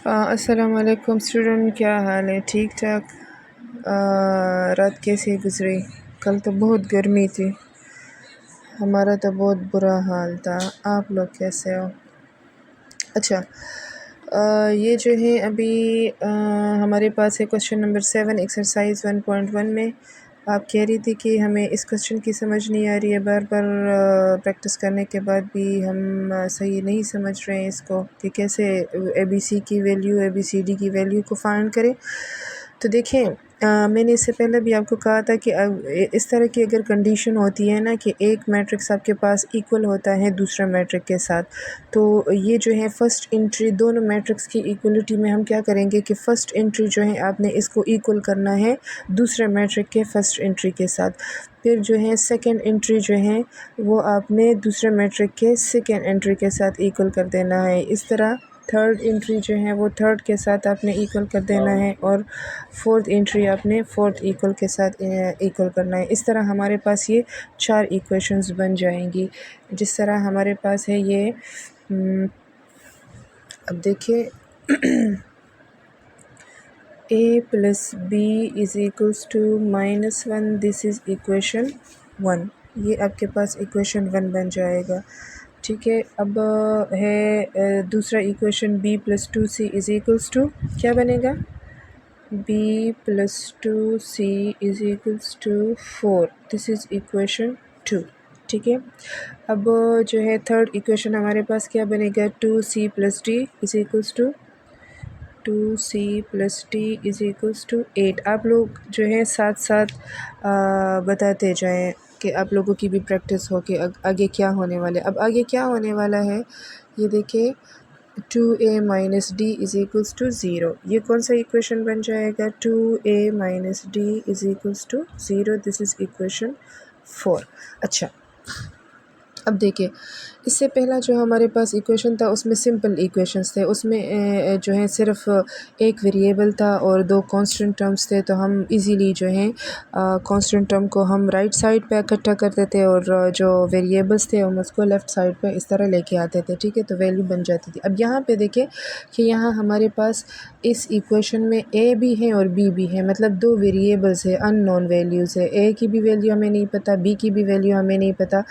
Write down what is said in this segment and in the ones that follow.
अस्सलाम वालेकुम स्टूडेंट, क्या हाल है? ठीक ठाक। रात कैसी गुजरी? कल तो बहुत गर्मी थी, हमारा तो बहुत बुरा हाल था। आप लोग कैसे हो? अच्छा, ये जो है अभी हमारे पास है क्वेश्चन नंबर 7 एक्सरसाइज 1.1 में। आप कह रही थी कि हमें इस क्वेश्चन की समझ नहीं आ रही है, बार बार प्रैक्टिस करने के बाद भी हम सही नहीं समझ रहे हैं इसको कि कैसे ABC की वैल्यू ABCD की वैल्यू को फाइंड करें। तो देखें, मैंने इससे पहले भी आपको कहा था कि इस तरह की अगर कंडीशन होती है ना कि एक मैट्रिक्स आपके पास इक्वल होता है दूसरा मैट्रिक के साथ, तो ये जो है फर्स्ट एंट्री दोनों मैट्रिक्स की इक्वलिटी में हम क्या करेंगे कि फ़र्स्ट एंट्री जो है आपने इसको इक्वल करना है दूसरे मैट्रिक के फर्स्ट एंट्री के साथ। फिर जो है सेकंड एंट्री जो है वो आपने दूसरे मैट्रिक के सेकंड एंट्री के साथ इक्वल कर देना है। इस तरह थर्ड एंट्री जो है वो थर्ड के साथ आपने इक्वल कर देना है और फोर्थ एंट्री आपने फोर्थ इक्वल के साथ इक्वल करना है। इस तरह हमारे पास ये 4 इक्वेशंस बन जाएंगी। जिस तरह हमारे पास है ये अब देखिए a plus b is equals to -1, this is equation 1। ये आपके पास इक्वेशन 1 बन जाएगा। ठीक है, अब है दूसरा equation b plus 2c is equals to क्या बनेगा? b plus 2c is equals to 4, this is equation 2। ठीक है, अब जो है थर्ड इक्वेशन हमारे पास क्या बनेगा? 2c plus d is equals to 2c plus d is equals to 8। आप लोग जो है साथ साथ बताते जाएं कि आप लोगों की भी प्रैक्टिस हो कि आगे क्या होने वाला है। अब आगे क्या होने वाला है ये देखिए, 2a minus d is equals to 0। ये कौन सा इक्वेशन बन जाएगा? 2a minus d is equals to 0, this is equation 4। अच्छा, अब देखिए, इससे पहला जो हमारे पास इक्वेशन था उसमें सिंपल इक्वेशंस थे। उसमें जो है सिर्फ एक वेरिएबल था और दो कांस्टेंट टर्म्स थे, तो हम इजीली जो है कांस्टेंट टर्म को हम राइट साइड पे इकट्ठा करते थे और जो वेरिएबल्स थे हम उसको लेफ़्ट साइड पे इस तरह लेके आते थे। ठीक है, तो वैल्यू बन जाती थी। अब यहाँ पे देखिए कि यहाँ हमारे पास इस इक्वेशन में a भी है और b भी है, मतलब दो वेरिएबल्स है, अननोन वैल्यूज़ है। a की भी वैल्यू हमें नहीं पता, b की भी वैल्यू हमें नहीं पता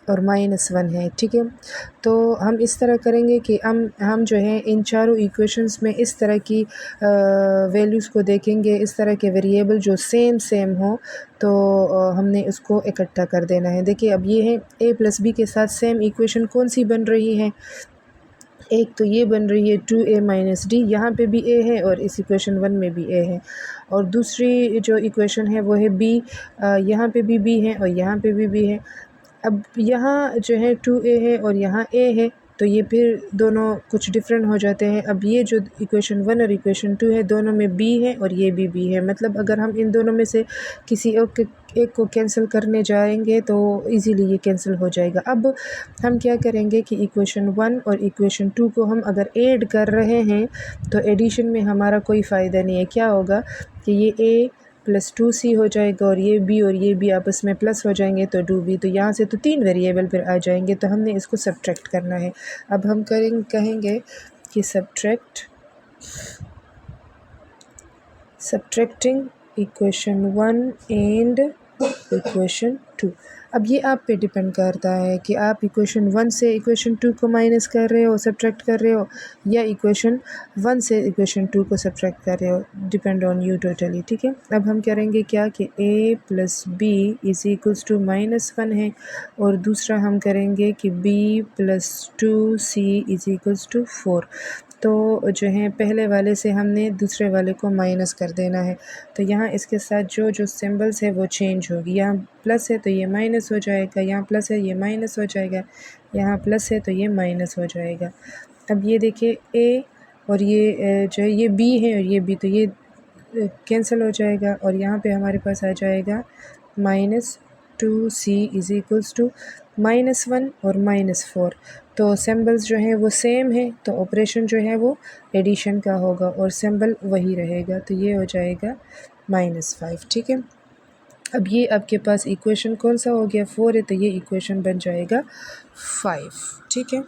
और -1 है। ठीक है, तो हम इस तरह करेंगे कि हम जो है इन चारों इक्वेशंस में इस तरह की वैल्यूज़ को देखेंगे, इस तरह के वेरिएबल जो सेम हो तो हमने उसको इकट्ठा कर देना है। देखिए, अब ये है a प्लस बी के साथ सेम इक्वेशन कौन सी बन रही है? एक तो ये बन रही है 2a माइनस डी, यहाँ पे भी a है और इस इक्वेशन 1 में भी a है। और दूसरी जो इक्वेशन है वो है b, यहाँ पे भी b है और यहाँ पे भी b है। अब यहाँ जो है 2a है और यहाँ a है, तो ये फिर दोनों कुछ डिफरेंट हो जाते हैं। अब ये जो इक्वेशन 1 और इक्वेशन 2 है दोनों में b है और ये भी b है, मतलब अगर हम इन दोनों में से किसी एक को कैंसिल करने जाएंगे तो इजीली ये कैंसिल हो जाएगा। अब हम क्या करेंगे कि इक्वेशन 1 और इक्वेशन 2 को हम अगर ऐड कर रहे हैं तो एडिशन में हमारा कोई फ़ायदा नहीं है। क्या होगा कि ये a प्लस 2c हो जाएगा और ये b आपस में प्लस हो जाएंगे तो 2b, तो यहाँ से तो 3 वेरिएबल फिर आ जाएंगे, तो हमने इसको सब्ट्रैक्ट करना है। अब हम कहेंगे कि सब्ट्रैक्टिंग इक्वेशन 1 एंड इक्वेशन 2। अब ये आप पे डिपेंड करता है कि आप इक्वेशन 1 से इक्वेशन 2 को माइनस कर रहे हो, सब्ट्रैक्ट कर रहे हो, या इक्वेशन 1 से इक्वेशन 2 को सब्ट्रैक्ट कर रहे हो, डिपेंड ऑन यू टोटली। ठीक है, अब हम करेंगे क्या कि a plus b is equals to -1 है और दूसरा हम करेंगे कि b plus 2c is equals to 4। तो जो है पहले वाले से हमने दूसरे वाले को माइनस कर देना है, तो यहाँ इसके साथ जो सिंबल्स है वो चेंज होगी। यहाँ प्लस है तो ये माइनस हो जाएगा, यहाँ प्लस है ये माइनस हो जाएगा, यहाँ प्लस है तो ये माइनस हो जाएगा। अब ये देखिए a और ये जो है ये b है और ये b, तो ये कैंसिल हो जाएगा और यहाँ पे हमारे पास आ जाएगा -2c इज़ इक्वल्स टू -1 और -4। तो सिंबल्स जो है वो सेम है, तो ऑपरेशन जो है वो एडिशन का होगा और सिंबल वही रहेगा, तो ये हो जाएगा -5। ठीक है, अब ये आपके पास इक्वेशन कौन सा हो गया? 4 है, तो ये इक्वेशन बन जाएगा 5। ठीक है,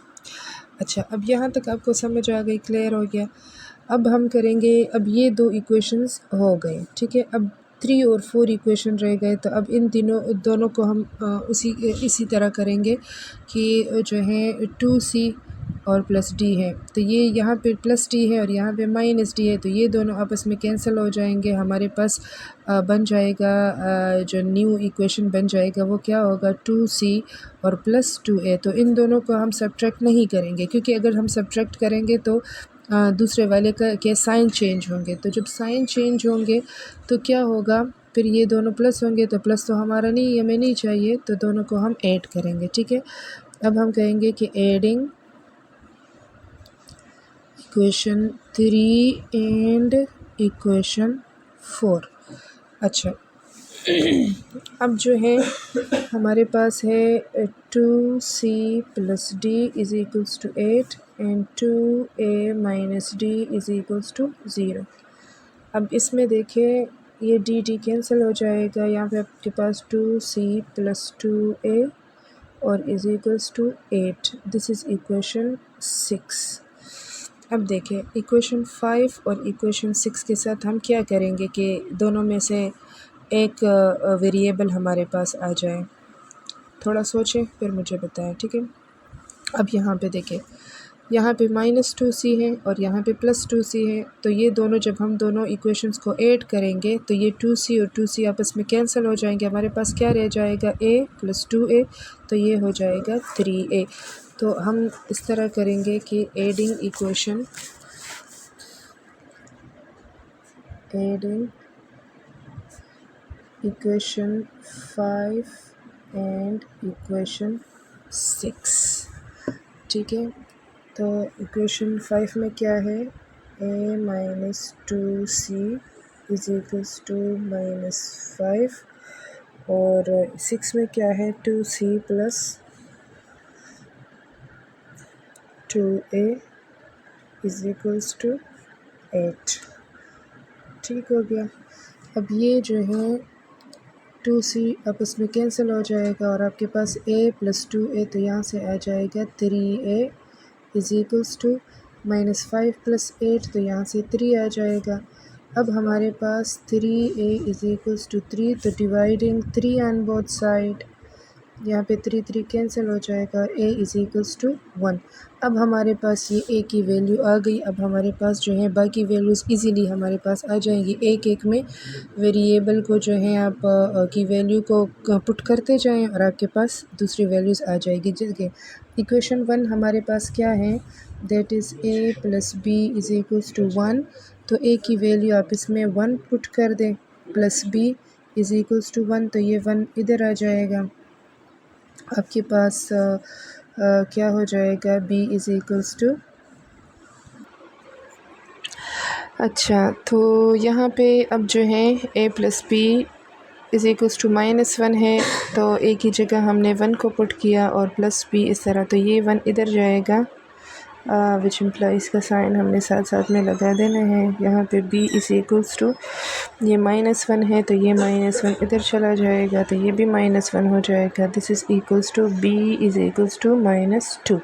अच्छा, अब यहाँ तक आपको समझ आ गई, क्लियर हो गया। अब हम करेंगे, अब ये 2 इक्वेशंस हो गए, ठीक है। अब 3 और 4 इक्वेशन रह गए, तो अब इन दोनों को हम इसी तरह करेंगे कि जो है 2c और प्लस डी है, तो ये यहाँ पे प्लस डी है और यहाँ पे माइनस डी है, तो ये दोनों आपस में कैंसिल हो जाएंगे। हमारे पास बन जाएगा जो न्यू इक्वेशन बन जाएगा वो क्या होगा, 2c और प्लस 2a। तो इन दोनों को हम सब्ट्रैक्ट नहीं करेंगे, क्योंकि अगर हम सब्ट्रैक्ट करेंगे तो दूसरे वाले के साइन चेंज होंगे। तो जब साइन चेंज होंगे तो क्या होगा, फिर ये दोनों प्लस होंगे, तो प्लस तो हमारा नहीं, हमें नहीं चाहिए, तो दोनों को हम ऐड करेंगे, ठीक है। अब हम कहेंगे कि एडिंग इक्वेशन 3 एंड इक्वेशन 4। अच्छा, अब जो है हमारे पास है 2c plus d is equals to 8 and 2a minus d is equals to 0। अब इसमें देखिए ये डी कैंसिल हो जाएगा, यहाँ पे आपके पास 2c प्लस 2a और is equals to 8। This is equation 6। अब देखिए इक्वेशन 5 और इक्वेशन 6 के साथ हम क्या करेंगे कि दोनों में से एक वेरिएबल हमारे पास आ जाए। थोड़ा सोचें फिर मुझे बताएं, ठीक है। अब यहाँ पे देखिए, यहाँ पे -2c है और यहाँ पे +2c है, तो ये दोनों जब हम दोनों इक्वेशंस को ऐड करेंगे तो ये 2c और 2c आपस में कैंसिल हो जाएंगे। हमारे पास क्या रह जाएगा, a + 2a, तो ये हो जाएगा 3a। तो हम इस तरह करेंगे कि एडिंग इक्वेशन 5 एंड इक्वेशन 6, ठीक है। तो इक्वेशन 5 में क्या है, a minus 2c is equals to -5, और 6 में क्या है, 2c plus 2a is equals to 8। ठीक हो गया। अब ये जो है 2c आपस में कैंसिल हो जाएगा और आपके पास a + 2a, तो यहाँ से आ जाएगा 3a इज़ इक्वल्स टू -5 + 8, तो यहाँ से 3 आ जाएगा। अब हमारे पास 3a इज़ इक्वल्स टू 3, तो डिवाइडिंग 3 ऑन बोथ साइड, यहाँ पे 3 कैंसिल हो जाएगा, a इज़ इक्वल्स टू 1। अब हमारे पास ये a की वैल्यू आ गई। अब हमारे पास जो है बाकी वैल्यूज़ इजीली हमारे पास आ जाएंगी। एक में वेरिएबल को जो है आप की वैल्यू को पुट करते जाएं और आपके पास दूसरी वैल्यूज़ आ जाएगी। जैसे इक्वेशन 1 हमारे पास क्या है, that is a + b is equals to 1, तो a की वैल्यू आप इसमें 1 पुट कर दें, plus b is equals to 1, तो ये 1 इधर आ जाएगा। आपके पास क्या हो जाएगा, b इज़ इक्वल्स टू, अच्छा, तो यहाँ पे अब जो है a + b is equals to -1 है, तो a की जगह हमने 1 को पुट किया और प्लस b इस तरह, तो ये 1 इधर जाएगा, विच इम्प्लाइज़ का साइन हमने साथ साथ में लगा देना है। यहाँ पे b इज़ इक्वल्स टू, ये -1 है तो ये -1 इधर चला जाएगा, तो ये भी -1 हो जाएगा। This is equals to b is equals to -2।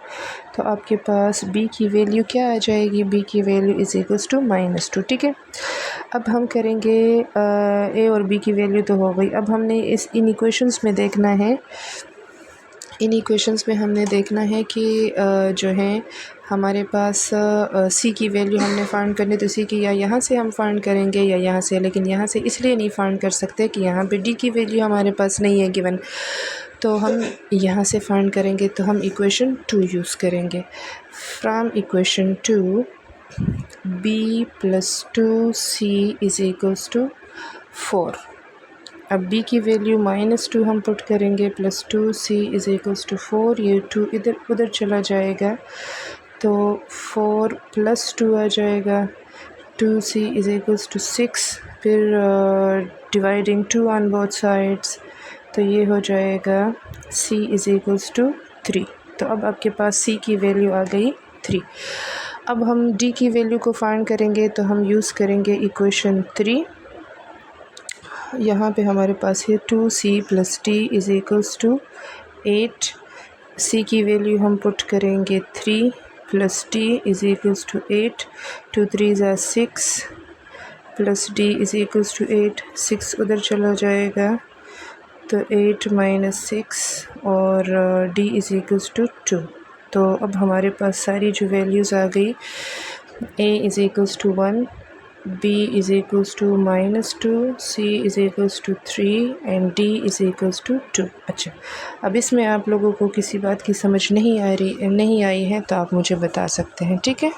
तो आपके पास b की वैल्यू क्या आ जाएगी, b की वैल्यू इज़ इक्वल्स टू -2, ठीक है। अब हम करेंगे a और b की वैल्यू तो हो गई। अब हमने इन इक्वेशंस में देखना है, इन इक्वेशंस में हमने देखना है कि जो है हमारे पास c की वैल्यू हमने फाइंड करनी, तो c की या यहाँ से हम फाइंड करेंगे या यहाँ से, लेकिन यहाँ से इसलिए नहीं फाइंड कर सकते कि यहाँ पे d की वैल्यू हमारे पास नहीं है गिवन, तो हम यहाँ से फाइंड करेंगे। तो हम इक्वेशन 2 यूज़ करेंगे। From equation 2 b + 2c is equals to 4। अब b की वैल्यू -2 हम पुट करेंगे, plus 2c is equals to 4, ये 2 इधर उधर चला जाएगा, तो 4 + 2 आ जाएगा, 2c इज़ इक्वल्स टू 6, फिर डिवाइडिंग 2 ऑन बोथ साइड्स, तो ये हो जाएगा c इज़ इक्वल्स टू 3। तो अब आपके पास c की वैल्यू आ गई 3। अब हम d की वैल्यू को फाइंड करेंगे, तो हम यूज़ करेंगे इक्वेशन 3। यहाँ पे हमारे पास है 2c + d is equals to 8, c की वैल्यू हम पुट करेंगे 3 plus d is equals to 8, 2 3 ज़ा 6 plus d is equals to 8, 6 उधर चला जाएगा तो 8 माइनस 6 और डी इज़ इक्वल्स टू 2। तो अब हमारे पास सारी जो वैल्यूज़ आ गई, a is equals to 1, b is equals to -2, c is equals to 3 and d is equals to 2। अच्छा, अब इसमें आप लोगों को किसी बात की समझ नहीं आई है तो आप मुझे बता सकते हैं, ठीक है।